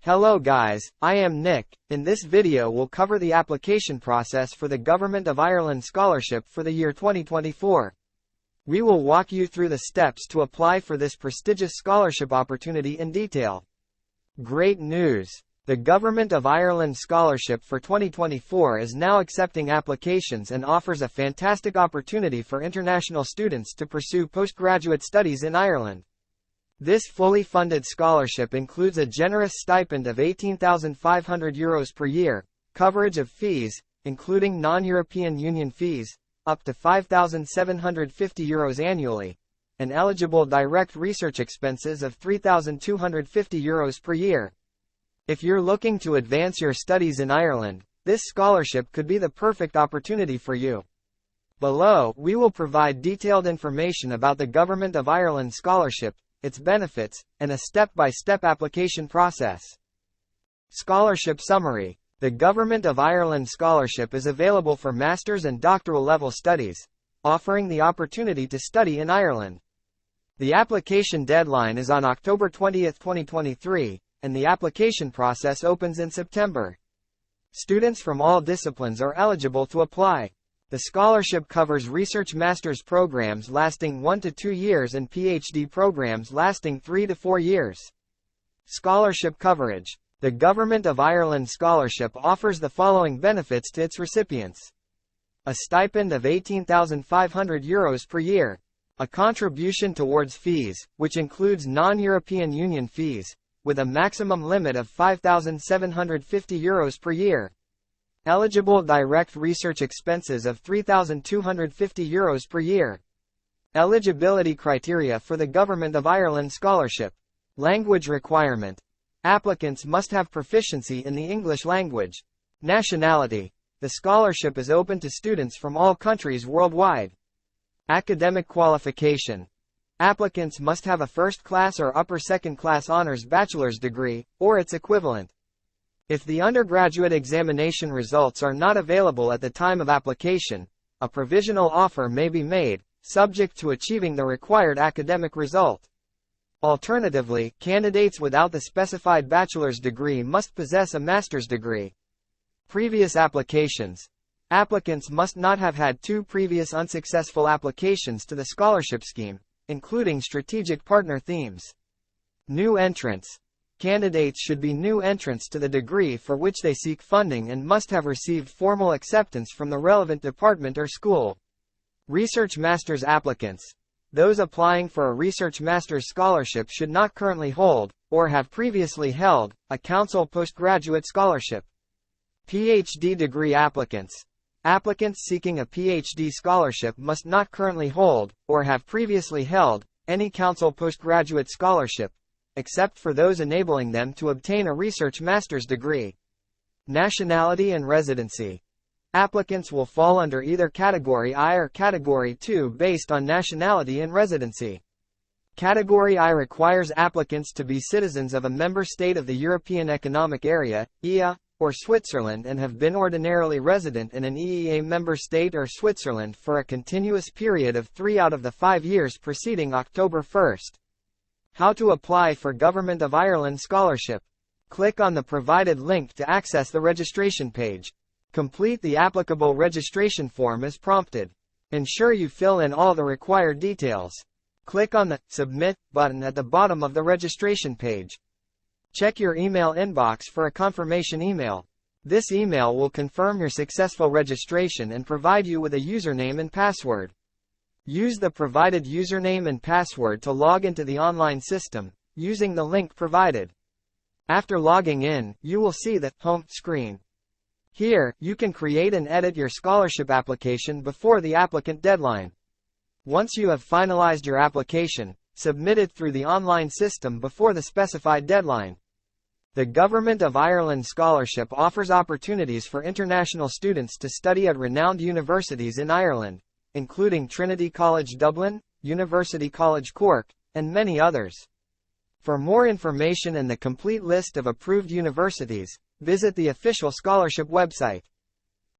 Hello guys, I am Nick. In this video we'll cover the application process for the Government of Ireland Scholarship for the year 2024. We will walk you through the steps to apply for this prestigious scholarship opportunity in detail. Great news! The Government of Ireland Scholarship for 2024 is now accepting applications and offers a fantastic opportunity for international students to pursue postgraduate studies in Ireland. This fully funded scholarship includes a generous stipend of €18,500 per year, coverage of fees, including non-European Union fees, up to €5,750 annually, and eligible direct research expenses of €3,250 per year. If you're looking to advance your studies in Ireland, this scholarship could be the perfect opportunity for you. Below, we will provide detailed information about the Government of Ireland Scholarship, its benefits, and a step-by-step application process. Scholarship Summary. The Government of Ireland Scholarship is available for master's and doctoral level studies, offering the opportunity to study in Ireland. The application deadline is on October 20, 2023, and the application process opens in September. Students from all disciplines are eligible to apply. The scholarship covers research master's programs lasting 1 to 2 years and PhD programs lasting 3 to 4 years. Scholarship coverage. The Government of Ireland Scholarship offers the following benefits to its recipients: a stipend of €18,500 per year, a contribution towards fees, which includes non-European Union fees, with a maximum limit of €5,750 per year. Eligible direct research expenses of €3,250 per year. Eligibility criteria for the Government of Ireland Scholarship. Language requirement. Applicants must have proficiency in the English language. Nationality. The scholarship is open to students from all countries worldwide. Academic qualification. Applicants must have a first-class or upper second-class honors bachelor's degree, or its equivalent. If the undergraduate examination results are not available at the time of application, a provisional offer may be made, subject to achieving the required academic result. Alternatively, candidates without the specified bachelor's degree must possess a master's degree. Previous applications. Applicants must not have had 2 previous unsuccessful applications to the scholarship scheme, including strategic partner themes. New entrants. Candidates should be new entrants to the degree for which they seek funding and must have received formal acceptance from the relevant department or school. Research master's applicants. Those applying for a research master's scholarship should not currently hold, or have previously held, a council postgraduate scholarship. PhD degree applicants. Applicants seeking a PhD scholarship must not currently hold, or have previously held, any council postgraduate scholarship, except for those enabling them to obtain a research master's degree. Nationality and residency. Applicants will fall under either Category I or Category II based on nationality and residency. Category I requires applicants to be citizens of a member state of the European Economic Area, EEA, or Switzerland and have been ordinarily resident in an EEA member state or Switzerland for a continuous period of 3 out of the 5 years preceding October 1. How to apply for Government of Ireland Scholarship. Click on the provided link to access the registration page. Complete the applicable registration form as prompted. Ensure you fill in all the required details. Click on the Submit button at the bottom of the registration page. Check your email inbox for a confirmation email. This email will confirm your successful registration and provide you with a username and password. Use the provided username and password to log into the online system, using the link provided. After logging in, you will see the Home screen. Here, you can create and edit your scholarship application before the applicant deadline. Once you have finalized your application, submit it through the online system before the specified deadline. The Government of Ireland Scholarship offers opportunities for international students to study at renowned universities in Ireland, including Trinity College Dublin, University College Cork, and many others. For more information and the complete list of approved universities, visit the official scholarship website.